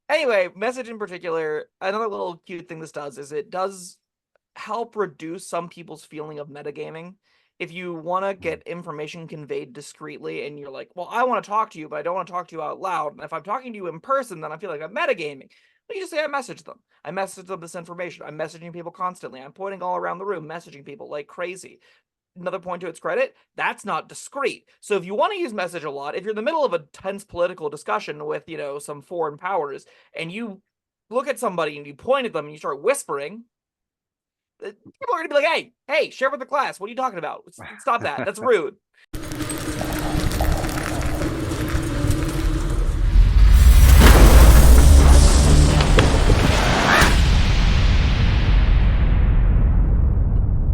Anyway, message in particular, another little cute thing this does is it does help reduce some people's feeling of metagaming. If you want to get information conveyed discreetly and you're like, well, I want to talk to you, but I don't want to talk to you out loud. And if I'm talking to you in person, then I feel like I'm metagaming. But you just say, I message them. I message them this information. I'm messaging people constantly. I'm pointing all around the room, messaging people like crazy. Another point to its credit, that's not discreet. So if you want to use message a lot, if you're in the middle of a tense political discussion with, some foreign powers, and you look at somebody and you point at them and you start whispering, people are gonna be like, hey, share with the class. What are you talking about? Stop that. That's rude.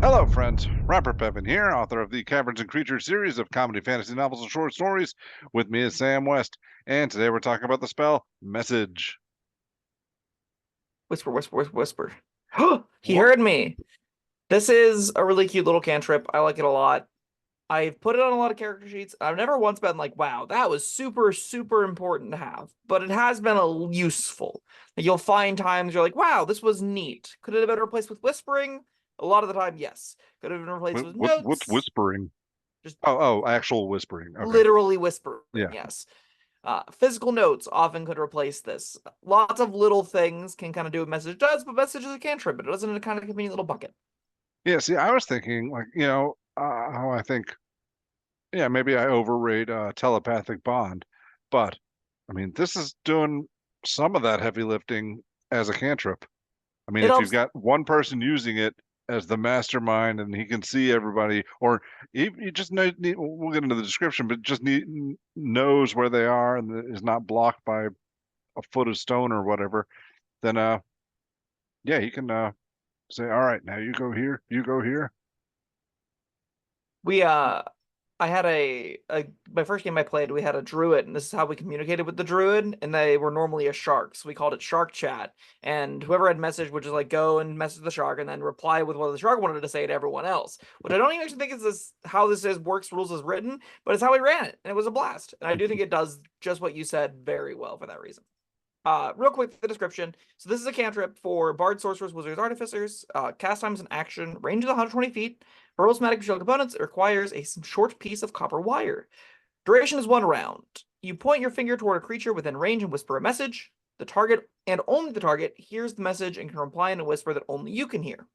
Hello, friends. Robert Bevan here, author of the Caverns and Creatures series of comedy, fantasy novels, and short stories. With me is Sam West, and today we're talking about the spell Message. Whisper, whisper, whisper, whisper. He heard me. This is a really cute little cantrip. I like it a lot. I've put it on a lot of character sheets. I've never once been like, wow, that was super, super important to have. But it has been useful. You'll find times you're like, wow, this was neat. Could it have been replaced with whispering? A lot of the time, yes. Could it have been replaced with notes? What's whispering? Just actual whispering. Okay. Literally whispering, yeah. Yes. Physical notes often could replace this. Lots of little things can kind of do what message does, but message is a cantrip. It does it in a kind of convenient little bucket. Yeah, see, I was thinking, how I think, maybe I overrate telepathic bond, but, I mean, this is doing some of that heavy lifting as a cantrip. I mean, if you've got one person using it as the mastermind and he can see everybody, or you just need, we'll get into the description, but just knows where they are and is not blocked by a foot of stone or whatever, then, he can say, all right, now you go here, you go here. I had my first game I played, we had a druid, and this is how we communicated with the druid, and they were normally a shark, so we called it shark chat, and whoever had message would just like go and message the shark and then reply with what the shark wanted to say to everyone else, which I don't even actually think is how this works rules is written, but it's how we ran it, and it was a blast, and I do think it does just what you said very well for that reason. Real quick, the description. So this is a cantrip for bards, sorcerers, wizards, artificers. Cast time is an action. Range is 120 feet. For robotic shield components, it requires a short piece of copper wire. Duration is 1 round. You point your finger toward a creature within range and whisper a message. The target, and only the target, hears the message and can reply in a whisper that only you can hear.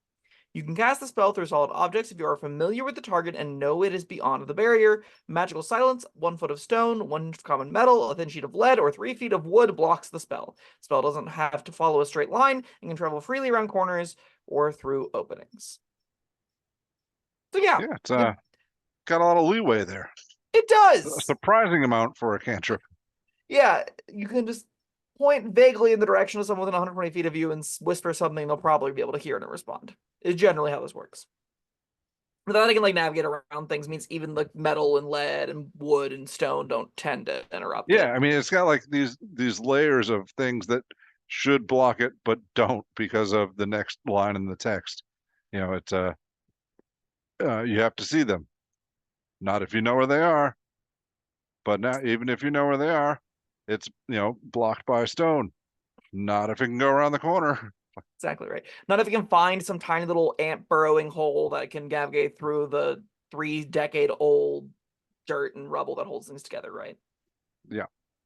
You can cast the spell through solid objects if you are familiar with the target and know it is beyond the barrier. Magical silence, 1 foot of stone, 1 common metal, a thin sheet of lead, or 3 feet of wood blocks the spell. The spell doesn't have to follow a straight line and can travel freely around corners or through openings. So yeah. It's got a lot of leeway there. It does! A surprising amount for a cantrip. Yeah, you can just point vaguely in the direction of someone within 120 feet of you and whisper something, they'll probably be able to hear it and respond. It's generally how this works. But then I can navigate around things means even metal and lead and wood and stone don't tend to interrupt it. I mean, it's got these layers of things that should block it but don't because of the next line in the text. It's you have to see them. Not if you know where they are. But now, even if you know where they are, it's, blocked by a stone. Not if it can go around the corner. Exactly right. Not if you can find some tiny little ant burrowing hole that can navigate through the 3-decade-old dirt and rubble that holds things together, right? Yeah.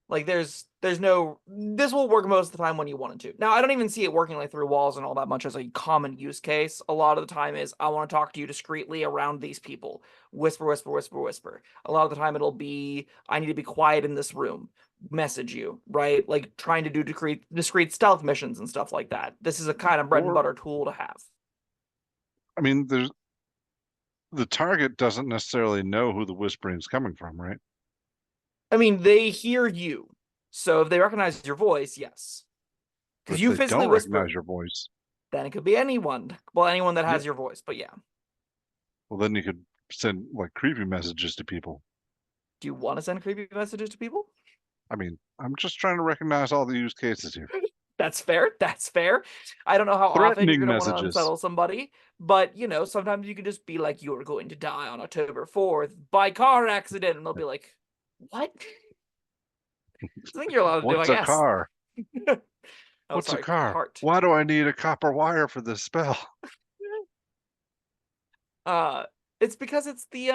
There's no, this will work most of the time when you want it to. Now, I don't even see it working through walls and all that much as a common use case. A lot of the time is, I want to talk to you discreetly around these people. Whisper, whisper, whisper, whisper. A lot of the time it'll be, I need to be quiet in this room. Message you, right? Trying to do discreet stealth missions and stuff like that. This is a kind of bread and butter tool to have. I mean, the target doesn't necessarily know who the whispering is coming from, right? I mean, they hear you, so if they recognize your voice, yes. Because you physically don't recognize your voice, then it could be anyone. Well, anyone that has your voice, but yeah. Well, then you could send creepy messages to people. Do you want to send creepy messages to people? I mean, I'm just trying to recognize all the use cases here. That's fair. That's fair. I don't know how often you're going to want to unsettle somebody, but, sometimes you could just be like, you're going to die on October 4th by car accident, and they'll be like, what? I think you're allowed to do, I guess. What's a car? Oh, What's a sorry, car? cart. Why do I need a copper wire for this spell? Uh, it's because it's the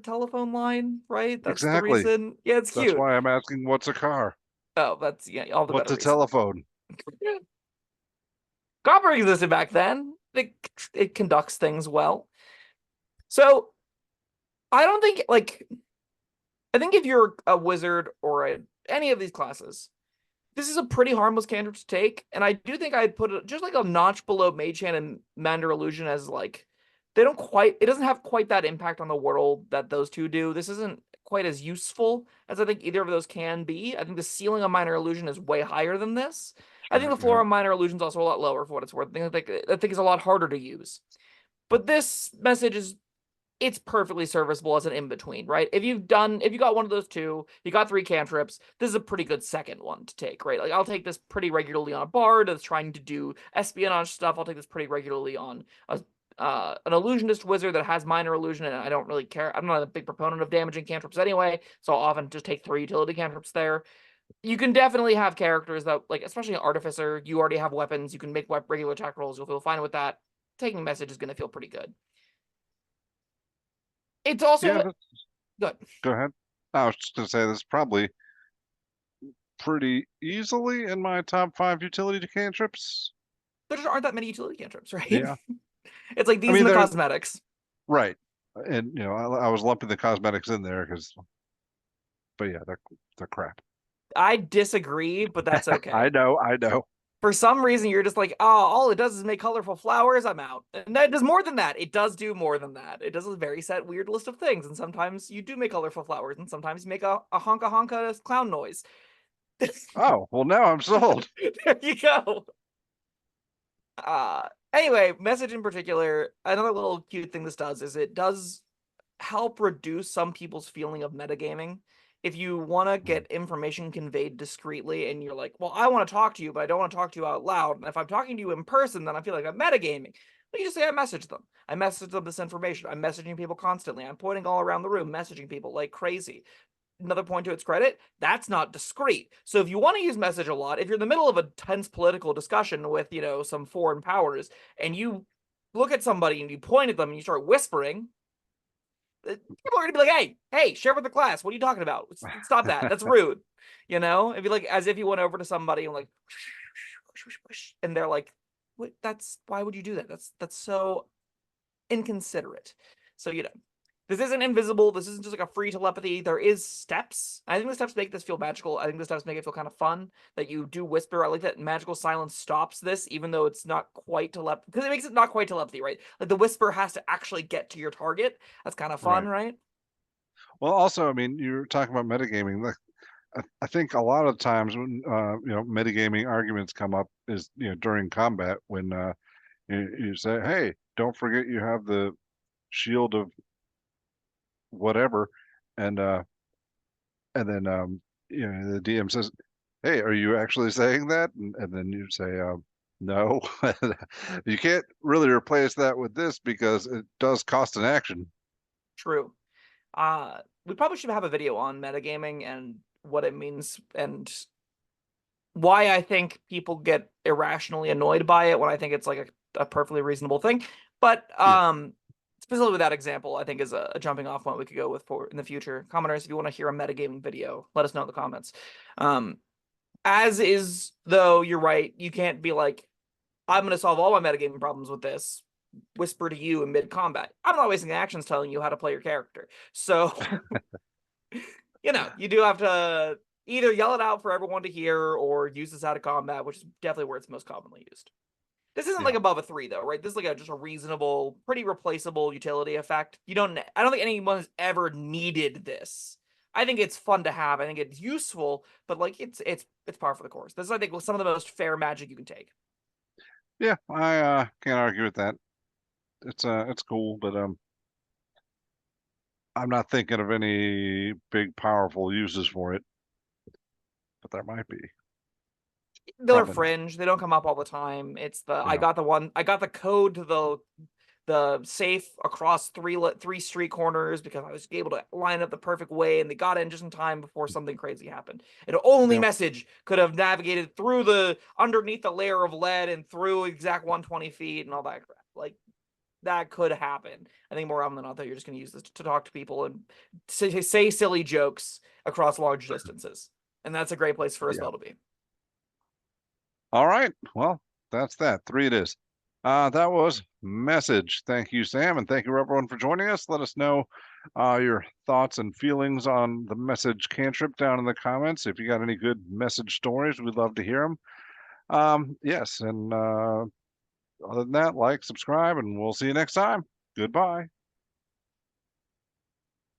telephone line, right? That's the Exactly. reason. Yeah, it's That's cute. why I'm asking what's a car? Oh, that's yeah, all the What's better a reason. telephone? Copper existed back then. It conducts things well. So I don't think like I think if you're a wizard or any of these classes, this is a pretty harmless cantrip to take, and I do think I'd put it just like a notch below Mage Hand and Mander Illusion as like they don't quite it doesn't have quite that impact on the world that those two do. This isn't quite as useful as I think either of those can be. I think the ceiling of Minor Illusion is way higher than this. I think Sure, the floor yeah. of Minor Illusion is also a lot lower for what it's worth. I think it's a lot harder to use. But this message is it's perfectly serviceable as an in between, right? If you got one of those two, you got three cantrips, this is a pretty good second one to take, right? Like I'll take this pretty regularly on a bard that's trying to do espionage stuff. I'll take this pretty regularly on an illusionist wizard that has minor illusion, and I don't really care. I'm not a big proponent of damaging cantrips anyway, so I'll often just take three utility cantrips there. You can definitely have characters that, like, especially an artificer, you already have weapons, you can make regular attack rolls, you'll feel fine with that. Taking message is going to feel pretty good. It's Yeah, also good. go ahead. I was just gonna say this is probably pretty easily in my top five utility cantrips. There just aren't that many utility cantrips, right? Yeah. It's like I these mean, and the they're cosmetics. right. And I was lumping the cosmetics in there because, but yeah, they're crap. I disagree, but that's I okay. know, I know. For some reason, you're just like, oh, all it does is make colorful flowers. I'm out. And that does more than that. It does do more than that. It does a very set, weird list of things. And sometimes you do make colorful flowers, and sometimes you make a honka honka clown noise. Oh, well, now I'm sold. There you go. Anyway, message in particular, another little cute thing this does is it does help reduce some people's feeling of metagaming. If you want to get information conveyed discreetly and you're like, well, I want to talk to you, but I don't want to talk to you out loud. And if I'm talking to you in person, then I feel like I'm metagaming. But you just say, I message them. I message them this information. I'm messaging people constantly. I'm pointing all around the room, messaging people like crazy. Another point to its credit, that's not discreet. So if you want to use message a lot, if you're in the middle of a tense political discussion with, some foreign powers, and you look at somebody and you point at them and you start whispering, people are gonna be like, hey, share with the class. What are you talking about? Stop that. That's rude. It'd be like as if you went over to somebody and like, and they're like, what? That's why would you do that? That's so inconsiderate. So this isn't invisible. This isn't just like a free telepathy. There is steps. I think the steps make this feel magical. I think the steps make it feel kind of fun that you do whisper. I like that magical silence stops this, even though it's not quite telepathy, because it makes it not quite telepathy, right? Like the whisper has to actually get to your target. That's kind of fun, Right. right? Well, also, I mean, you're talking about metagaming. Like, I think a lot of times when metagaming arguments come up is during combat when you say, "Hey, don't forget you have the shield of whatever," and uh, and then the DM says, "Hey, are you actually saying that?" And then you say, "No." You can't really replace that with this because it does cost an action. True. We probably should have a video on metagaming and what it means and why I think people get irrationally annoyed by it when I think it's like a perfectly reasonable thing. But Yeah. specifically with that example, I think is a jumping off point we could go with for in the future. Commenters, if you want to hear a metagaming video, let us know in the comments. Um, as is though, you're right. You can't be like, I'm gonna solve all my metagaming problems with this. Whisper to you in mid combat. I'm not wasting actions telling you how to play your character. So you do have to either yell it out for everyone to hear or use this out of combat, which is definitely where it's most commonly used. This isn't Yeah. like above a 3 though, right? This is like just a reasonable, pretty replaceable utility effect. I don't think anyone has ever needed this. I think it's fun to have. I think it's useful, but like it's par for the course. This is I think some of the most fair magic you can take. Yeah, I can't argue with that. It's cool, but I'm not thinking of any big powerful uses for it, but there might be. They're Probably not. fringe. They don't come up all the time. It's the Yeah. I got the code to the the safe across three street corners because I was able to line up the perfect way, and they got in just in time before something crazy happened. And only Yep. message could have navigated through the underneath the layer of lead and through exact 120 feet and all that crap. Like that could happen. I think more often than not, though, you're just going to use this to talk to people and say silly jokes across large distances, and that's a great place for a Yeah. spell to be. All right. Well, that's that. Three it is. That was Message. Thank you, Sam, and thank you everyone for joining us. Let us know your thoughts and feelings on the Message cantrip down in the comments. If you got any good message stories, we'd love to hear them. Yes, and other than that, like, subscribe, and we'll see you next time. Goodbye.